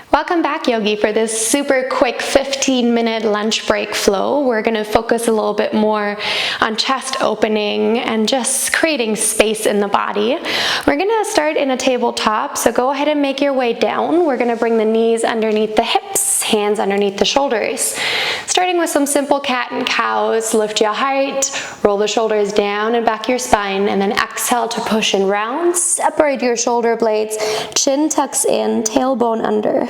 Welcome back, Yogi, for this super quick 15-minute lunch break flow. We're going to focus a little bit more on chest opening and just creating space in the body. We're going to start in a tabletop, so go ahead and make your way down. We're going to bring the knees underneath the hips, hands underneath the shoulders. Starting with some simple cat and cows, lift your height, roll the shoulders down and back your spine, and then exhale to push and round. Separate your shoulder blades, chin tucks in, tailbone under.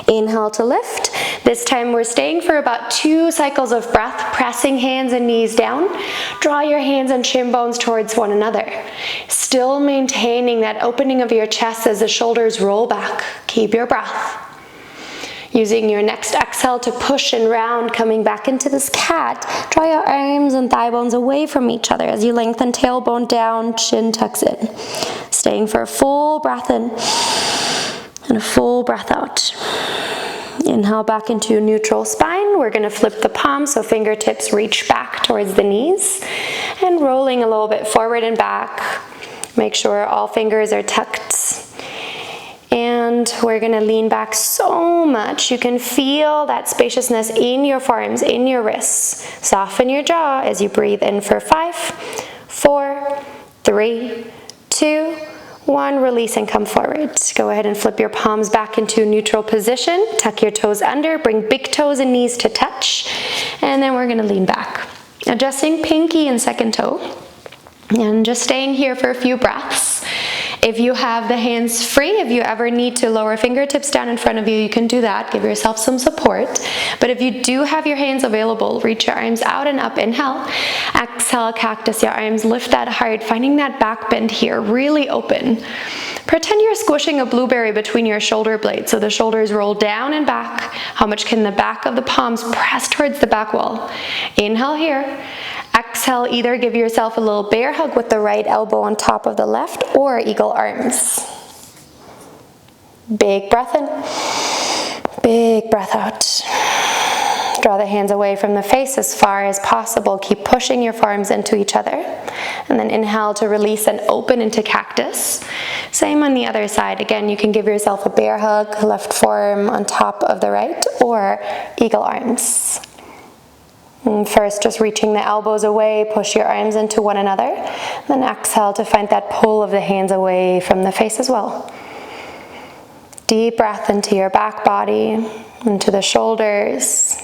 Inhale to lift. This time we're staying for about 2 cycles of breath, pressing hands and knees down. Draw your hands and shin bones towards one another. Still maintaining that opening of your chest as the shoulders roll back. Keep your breath. Using your next exhale to push and round, coming back into this cat. Draw your arms and thigh bones away from each other as you lengthen tailbone down, chin tucks in. Staying for a full breath in and a full breath out. Inhale back into neutral spine. We're going to flip the palms so fingertips reach back towards the knees. And rolling a little bit forward and back. Make sure all fingers are tucked. And we're going to lean back so much. You can feel that spaciousness in your forearms, in your wrists. Soften your jaw as you breathe in for 5, 4, 3, 2, 1. Release and come forward. Go ahead and flip your palms back into neutral position. Tuck your toes under. Bring big toes and knees to touch. And then we're going to lean back. Adjusting pinky and second toe. And just staying here for a few breaths. If you have the hands free, if you ever need to lower fingertips down in front of you, you can do that. Give yourself some support. But if you do have your hands available, reach your arms out and up. Inhale. Exhale, cactus your arms. Lift that heart, finding that back bend here, really open. Pretend you're squishing a blueberry between your shoulder blades, so the shoulders roll down and back. How much can the back of the palms press towards the back wall? Inhale here. Exhale, either give yourself a little bear hug with the right elbow on top of the left or eagle arms. Big breath in, big breath out. Draw the hands away from the face as far as possible. Keep pushing your forearms into each other. And then inhale to release and open into cactus. Same on the other side. Again, you can give yourself a bear hug, left forearm on top of the right, or eagle arms. And first, just reaching the elbows away, push your arms into one another. Then exhale to find that pull of the hands away from the face as well. Deep breath into your back body, into the shoulders.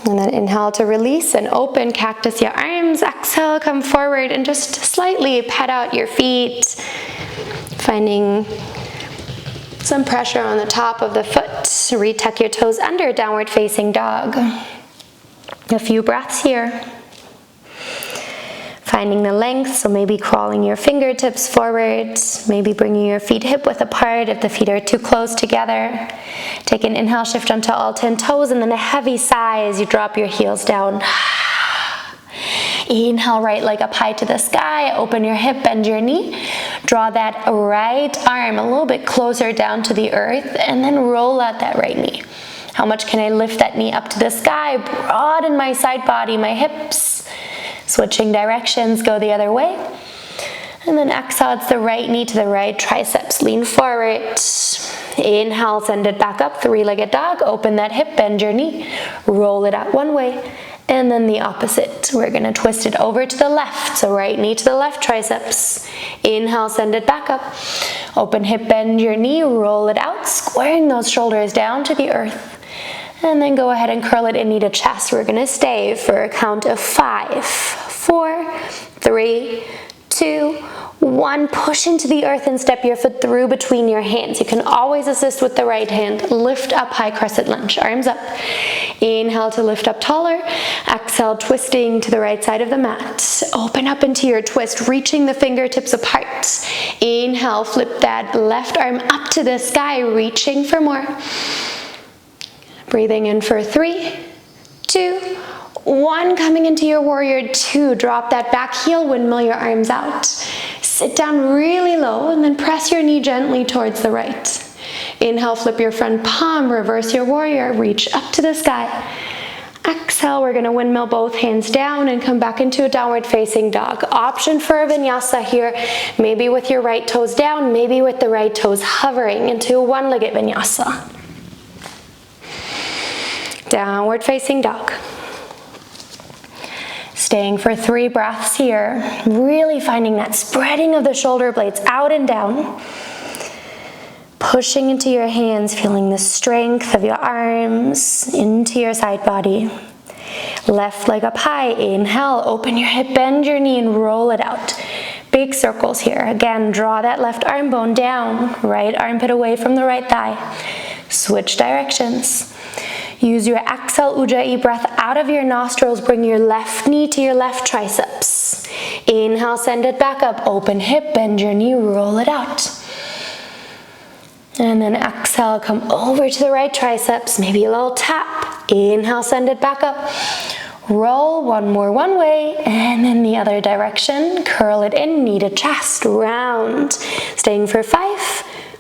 And then inhale to release and open, cactus your arms. Exhale, come forward and just slightly pet out your feet. Finding some pressure on the top of the foot. Retuck your toes under, downward facing dog. A few breaths here. Finding the length, so maybe crawling your fingertips forward, maybe bringing your feet hip width apart if the feet are too close together. Take an inhale, shift onto all 10 toes, and then a heavy sigh as you drop your heels down. Inhale, right leg up high to the sky, open your hip, bend your knee. Draw that right arm a little bit closer down to the earth, and then roll out that right knee. How much can I lift that knee up to the sky? Broaden my side body, my hips. Switching directions, go the other way. And then exhale, it's the right knee to the right triceps. Lean forward. Inhale, send it back up, 3-legged dog. Open that hip, bend your knee. Roll it out one way. And then the opposite. We're going to twist it over to the left. So right knee to the left triceps. Inhale, send it back up. Open hip, bend your knee, roll it out, squaring those shoulders down to the earth. And then go ahead and curl it in knee to chest. We're going to stay for a count of 5, 4, 3, 2, 1. Push into the earth and step your foot through between your hands. You can always assist with the right hand. Lift up, high crescent lunge, arms up. Inhale to lift up taller. Exhale, twisting to the right side of the mat. Open up into your twist, reaching the fingertips apart. Inhale, flip that left arm up to the sky, reaching for more. Breathing in for 3, 2, 1. Coming into your warrior 2. Drop that back heel, windmill your arms out. Sit down really low and then press your knee gently towards the right. Inhale, flip your front palm, reverse your warrior, reach up to the sky. Exhale, we're going to windmill both hands down and come back into a downward facing dog. Option for a vinyasa here, maybe with your right toes down, maybe with the right toes hovering into a one-legged vinyasa. Downward facing dog. Staying for 3 breaths here, really finding that spreading of the shoulder blades out and down. Pushing into your hands, feeling the strength of your arms into your side body. Left leg up high, inhale, open your hip, bend your knee and roll it out. Big circles here. Again, draw that left arm bone down, right armpit away from the right thigh. Switch directions. Use your exhale Ujjayi breath out of your nostrils, bring your left knee to your left triceps. Inhale, send it back up, open hip, bend your knee, roll it out. And then exhale, come over to the right triceps, maybe a little tap. Inhale, send it back up. Roll one more one way, and then the other direction. Curl it in, knee to chest, round. Staying for 5,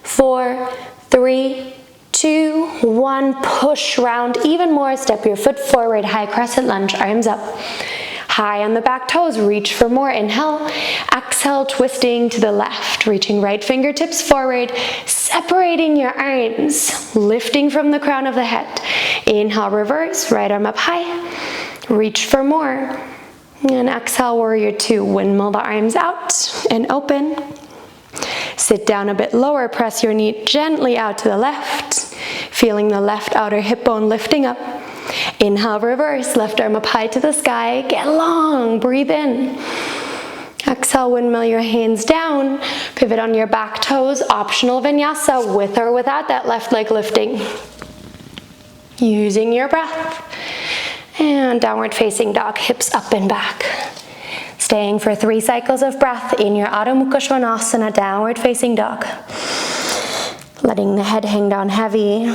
4, 3, 2, 1. Push round even more. Step your foot forward, high crescent lunge, arms up. High on the back toes, reach for more. Inhale, exhale, twisting to the left, reaching right fingertips forward, separating your arms, lifting from the crown of the head. Inhale, reverse, right arm up high, reach for more. And exhale, warrior 2, windmill the arms out and open. Sit down a bit lower, press your knee gently out to the left, feeling the left outer hip bone lifting up. Inhale, reverse, left arm up high to the sky, get long, breathe in. Exhale, windmill your hands down, pivot on your back toes, optional vinyasa with or without that left leg lifting. Using your breath. And downward facing dog, hips up and back. Staying for 3 cycles of breath in your Adho Mukha Svanasana, downward facing dog. Letting the head hang down heavy.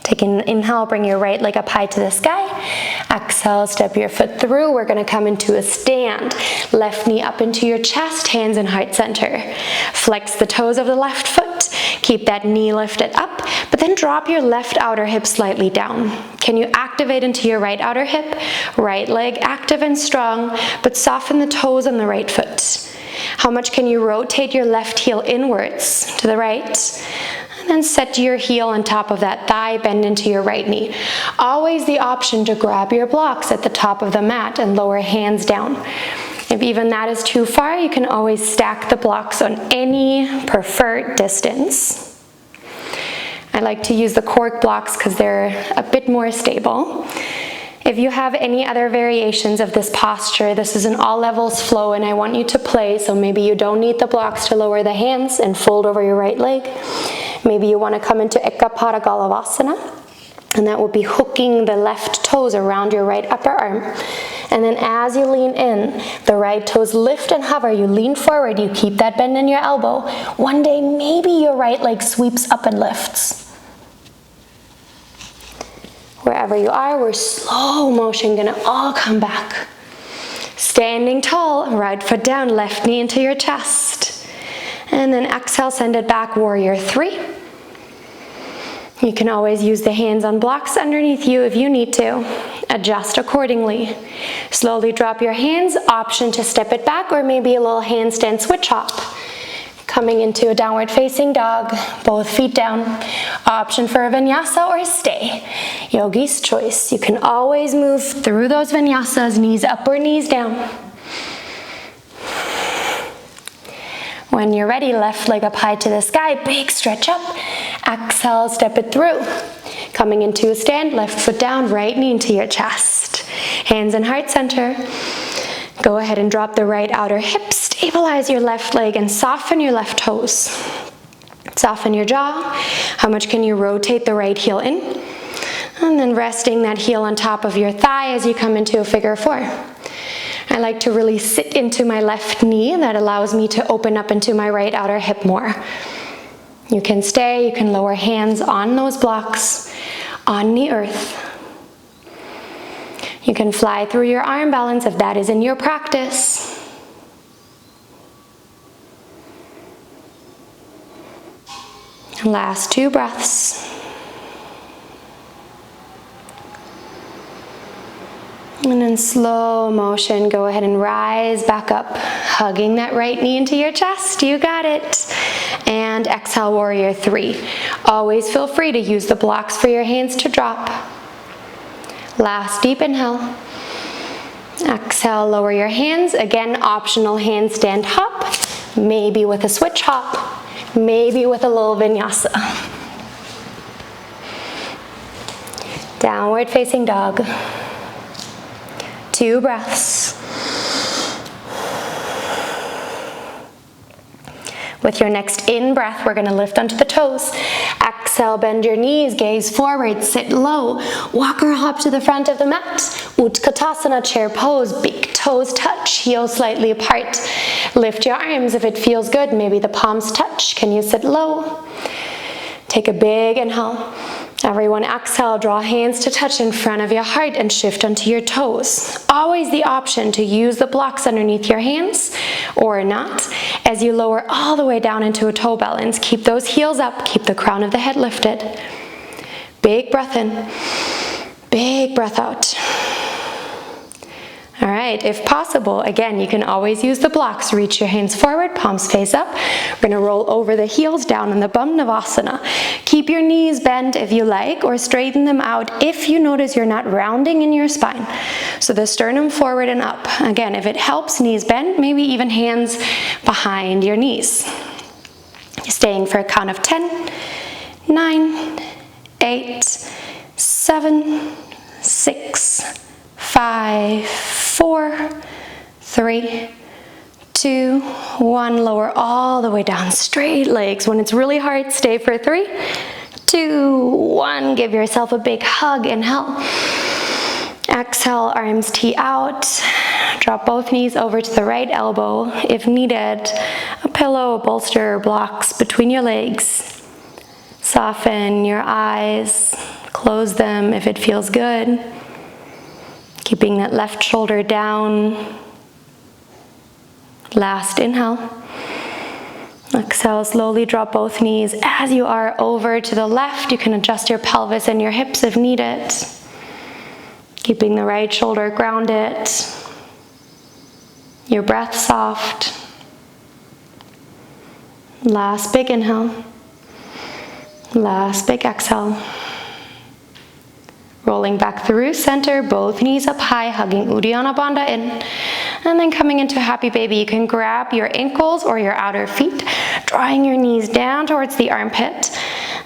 Take an inhale, bring your right leg up high to the sky. Exhale, step your foot through. We're going to come into a stand. Left knee up into your chest, hands in heart center. Flex the toes of the left foot. Keep that knee lifted up, but then drop your left outer hip slightly down. Can you activate into your right outer hip? Right leg active and strong, but soften the toes on the right foot. How much can you rotate your left heel inwards to the right? And then set your heel on top of that thigh, bend into your right knee. Always the option to grab your blocks at the top of the mat and lower hands down. If even that is too far, you can always stack the blocks on any preferred distance. I like to use the cork blocks because they're a bit more stable. If you have any other variations of this posture, this is an all levels flow and I want you to play, so maybe you don't need the blocks to lower the hands and fold over your right leg. Maybe you want to come into Ekapada Galavasana, and that will be hooking the left toes around your right upper arm. And then as you lean in, the right toes lift and hover. You lean forward, you keep that bend in your elbow. One day, maybe your right leg sweeps up and lifts. Wherever you are, we're slow motion gonna all come back. Standing tall, right foot down, left knee into your chest. And then exhale, send it back, warrior 3. You can always use the hands on blocks underneath you if you need to. Adjust accordingly. Slowly drop your hands, option to step it back or maybe a little handstand switch hop. Coming into a downward facing dog, both feet down. Option for a vinyasa or stay. Yogi's choice. You can always move through those vinyasas, knees up or knees down. When you're ready, left leg up high to the sky, big stretch up. Exhale, step it through. Coming into a stand, left foot down, right knee into your chest. Hands in heart center. Go ahead and drop the right outer hip, stabilize your left leg and soften your left toes. Soften your jaw. How much can you rotate the right heel in? And then resting that heel on top of your thigh as you come into a figure 4. I like to really sit into my left knee. That allows me to open up into my right outer hip more. You can stay, you can lower hands on those blocks, on the earth. You can fly through your arm balance if that is in your practice. Last 2 breaths. In slow motion, go ahead and rise back up, hugging that right knee into your chest. You got it. And exhale, warrior three. Always feel free to use the blocks for your hands to drop. Last deep inhale. Exhale, lower your hands. Again, optional handstand hop, maybe with a switch hop, maybe with a little vinyasa. Downward facing dog. 2 breaths. With your next in-breath, we're going to lift onto the toes. Exhale, bend your knees, gaze forward, sit low. Walk or hop to the front of the mat. Utkatasana, chair pose, big toes touch, heels slightly apart. Lift your arms if it feels good, maybe the palms touch. Can you sit low? Take a big inhale. Everyone exhale, draw hands to touch in front of your heart and shift onto your toes. Always the option to use the blocks underneath your hands or not. As you lower all the way down into a toe balance, keep those heels up, keep the crown of the head lifted. Big breath in, big breath out. All right, if possible, again, you can always use the blocks. Reach your hands forward, palms face up. We're gonna roll over the heels down in the bum navasana. Keep your knees bent if you like, or straighten them out if you notice you're not rounding in your spine. So the sternum forward and up. Again, if it helps, knees bent, maybe even hands behind your knees. Staying for a count of 10, 9, 8, 7, 6, 5, 4, 3, 2, 1. Lower all the way down, straight legs. When it's really hard, stay for 3, 2, 1. Give yourself a big hug. Inhale. Exhale, arms tee out. Drop both knees over to the right elbow. If needed, a pillow, a bolster, or blocks between your legs. Soften your eyes. Close them if it feels good. Keeping that left shoulder down. Last inhale. Exhale, slowly drop both knees. As you are over to the left, you can adjust your pelvis and your hips if needed. Keeping the right shoulder grounded. Your breath soft. Last big inhale. Last big exhale. Rolling back through center, both knees up high, hugging Uddiyana Bandha in. And then coming into happy baby, you can grab your ankles or your outer feet, drawing your knees down towards the armpit.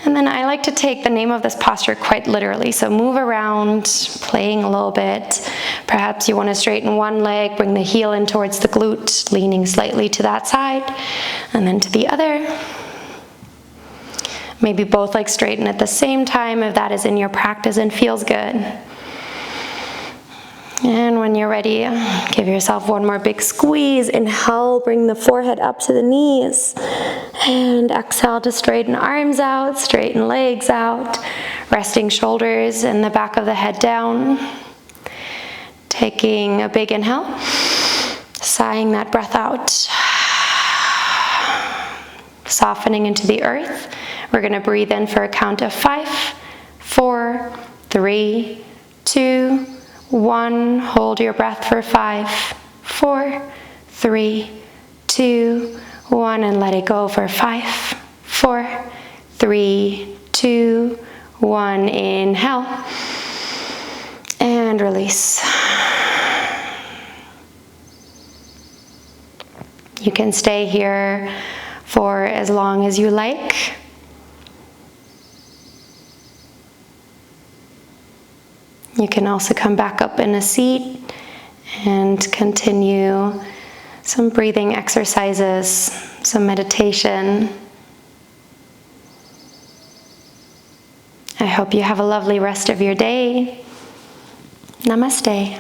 And then I like to take the name of this posture quite literally. So move around, playing a little bit. Perhaps you want to straighten one leg, bring the heel in towards the glute, leaning slightly to that side, and then to the other. Maybe both legs straighten at the same time if that is in your practice and feels good. And when you're ready, give yourself one more big squeeze. Inhale, bring the forehead up to the knees. And exhale to straighten arms out, straighten legs out. Resting shoulders and the back of the head down. Taking a big inhale. Sighing that breath out. Softening into the earth. We're going to breathe in for a count of 5, 4, 3, 2, 1. Hold your breath for 5, 4, 3, 2, 1. And let it go for 5, 4, 3, 2, 1. Inhale. And release. You can stay here for as long as you like. You can also come back up in a seat and continue some breathing exercises, some meditation. I hope you have a lovely rest of your day. Namaste.